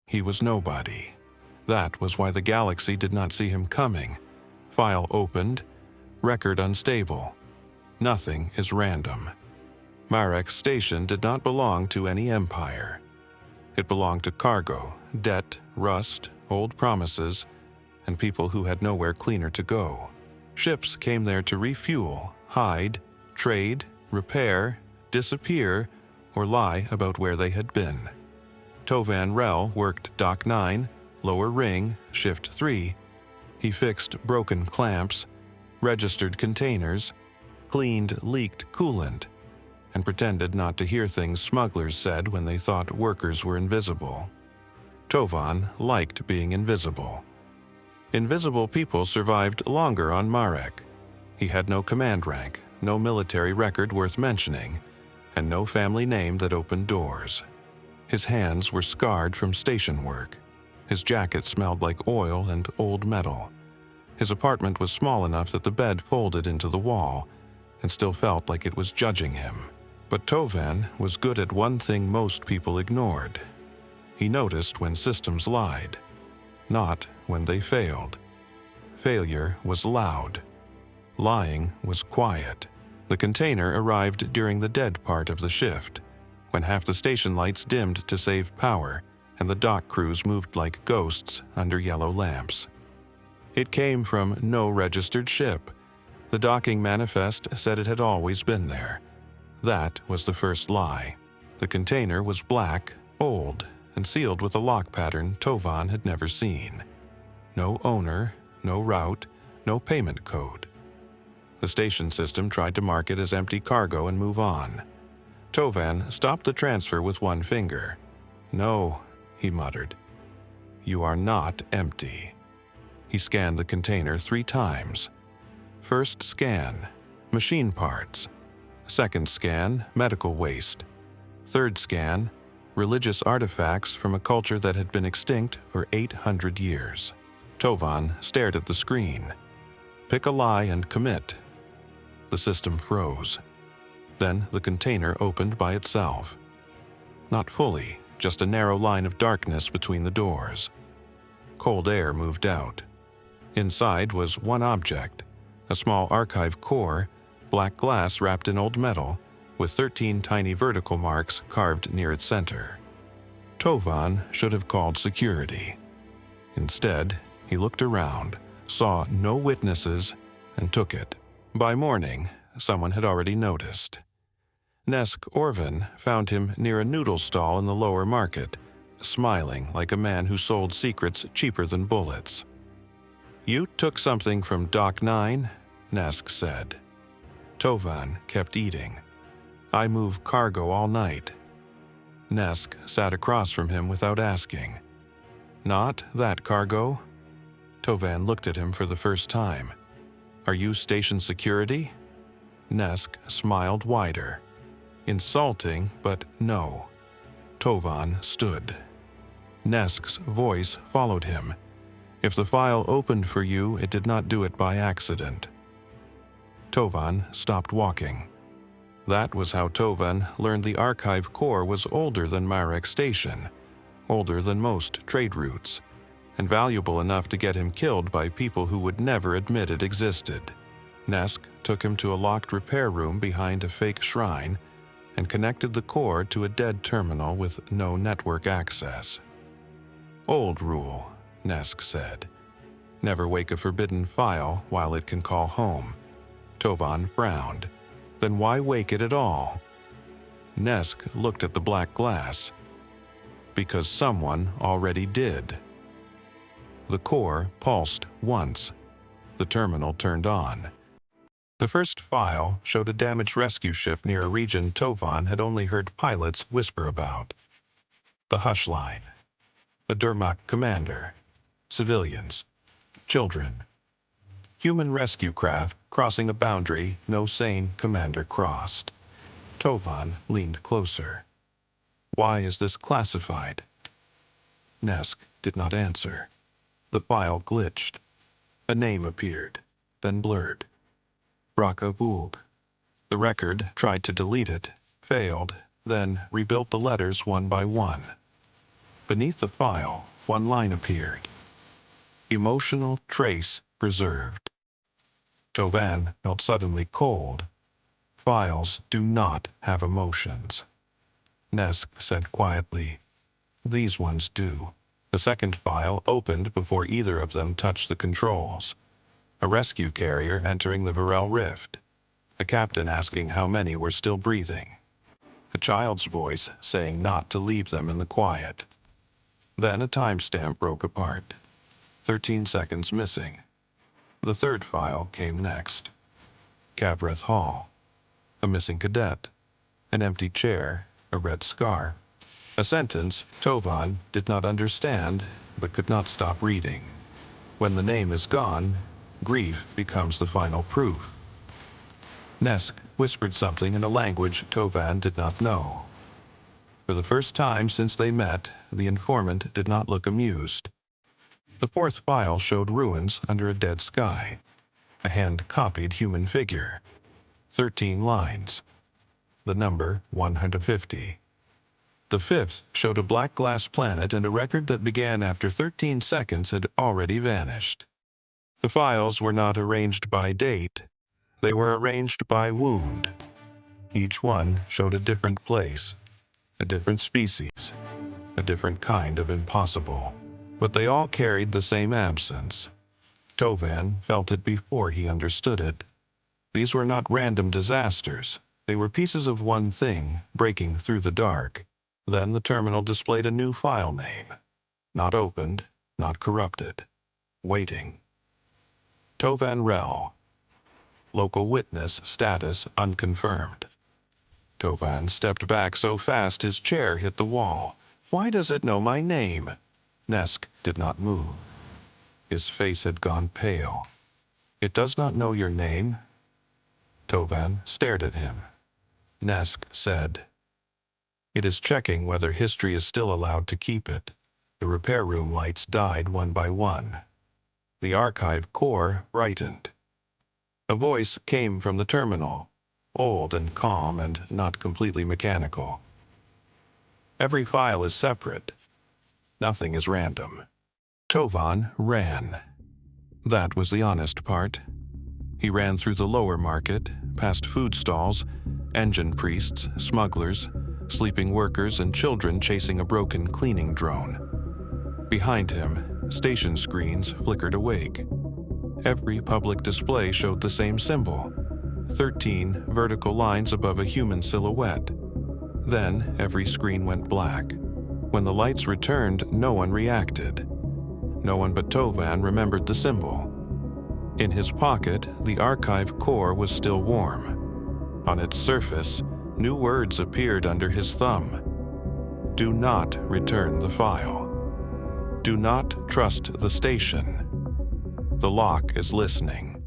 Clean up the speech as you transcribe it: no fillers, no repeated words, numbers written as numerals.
He was nobody. That was why the galaxy did not see him coming. File opened. Record unstable. Nothing is random. Marrekh Station did not belong to any empire. It belonged to cargo, debt, rust, old promises, and people who had nowhere cleaner to go. Ships came there to refuel, hide, trade, repair, disappear, or lie about where they had been. Tovan Rell worked Dock 9, Lower Ring, Shift 3. He fixed broken clamps, registered containers, cleaned leaked coolant, and pretended not to hear things smugglers said when they thought workers were invisible. Tovan liked being invisible. Invisible people survived longer on Marrekh. He had no command rank, no military record worth mentioning, and no family name that opened doors. His hands were scarred from station work. His jacket smelled like oil and old metal. His apartment was small enough that the bed folded into the wall and still felt like it was judging him. But Tovan was good at one thing most people ignored. He noticed when systems lied, not when they failed. Failure was loud. Lying was quiet. The container arrived during the dead part of the shift, when half the station lights dimmed to save power and the dock crews moved like ghosts under yellow lamps. It came from no registered ship. The docking manifest said it had always been there. That was the first lie. The container was black, old, and sealed with a lock pattern Tovan had never seen. No owner, no route, no payment code. The station system tried to mark it as empty cargo and move on. Tovan stopped the transfer with one finger. "No," he muttered. "You are not empty." He scanned the container 3 times. First scan, machine parts. Second scan, medical waste. Third scan, religious artifacts from a culture that had been extinct for 800 years. Tovan stared at the screen. Pick a lie and commit. The system froze. Then the container opened by itself. Not fully, just a narrow line of darkness between the doors. Cold air moved out. Inside was one object, a small archive core, black glass wrapped in old metal, with 13 tiny vertical marks carved near its center. Tovan should have called security. Instead, he looked around, saw no witnesses, and took it. By morning, someone had already noticed. Nharven found him near a noodle stall in the lower market, smiling like a man who sold secrets cheaper than bullets. "You took something from Dock 9, Nharven said. Tovan kept eating. "I move cargo all night." Nharven sat across from him without asking. "Not that cargo?" Tovan looked at him for the first time. "Are you station security?" Nharven smiled wider. Insulting, but no. Tovan stood. Nharven's voice followed him. "If the file opened for you, it did not do it by accident." Tovan stopped walking. That was how Tovan learned the archive core was older than Marrekh Station, older than most trade routes, and valuable enough to get him killed by people who would never admit it existed. Nharven took him to a locked repair room behind a fake shrine and connected the core to a dead terminal with no network access. "Old rule," Nharven said. "Never wake a forbidden file while it can call home." Tovan frowned. "Then why wake it at all?" Nharven looked at the black glass. "Because someone already did." The core pulsed once. The terminal turned on. The first file showed a damaged rescue ship near a region Tovan had only heard pilots whisper about. The Hushline. A Durmach commander. Civilians. Children. Human rescue craft crossing a boundary no sane commander crossed. Tovan leaned closer. "Why is this classified?" Nharven did not answer. The file glitched. A name appeared, then blurred. Braka Vuld. The record tried to delete it, failed, then rebuilt the letters one by one. Beneath the file, one line appeared. Emotional trace preserved. Tovan felt suddenly cold. Files do not have emotions. Nesk said quietly, "These ones do." The second file opened before either of them touched the controls. A rescue carrier entering the Virell Rift. A captain asking how many were still breathing. A child's voice saying not to leave them in the quiet. Then a timestamp broke apart. 13 seconds missing. The third file came next. Kavreth Hall. A missing cadet. An empty chair. A red scar. A sentence Tovan did not understand, but could not stop reading. When the name is gone, grief becomes the final proof. Nesk whispered something in a language Tovan did not know. For the first time since they met, the informant did not look amused. The fourth file showed ruins under a dead sky. A hand-copied human figure. 13 lines. The number 150. The fifth showed a black glass planet, and a record that began after 13 seconds had already vanished. The files were not arranged by date. They were arranged by wound. Each one showed a different place, a different species, a different kind of impossible. But they all carried the same absence. Tovan felt it before he understood it. These were not random disasters. They were pieces of one thing breaking through the dark. Then the terminal displayed a new file name. Not opened, not corrupted. Waiting. Tovan Rell. Local witness status unconfirmed. Tovan stepped back so fast his chair hit the wall. "Why does it know my name?" Nesk did not move. His face had gone pale. "It does not know your name?" Tovan stared at him. Nesk said, "It is checking whether history is still allowed to keep it." The repair room lights died one by one. The archive core brightened. A voice came from the terminal, old and calm and not completely mechanical. "Every file is separate. Nothing is random." Tovan ran. That was the honest part. He ran through the lower market, past food stalls, engine priests, smugglers, sleeping workers, and children chasing a broken cleaning drone. Behind him, station screens flickered awake. Every public display showed the same symbol, 13 vertical lines above a human silhouette. Then every screen went black. When the lights returned, no one reacted. No one but Tovan remembered the symbol. In his pocket, the archive core was still warm. On its surface, new words appeared under his thumb. "Do not return the file. Do not trust the station. The lock is listening."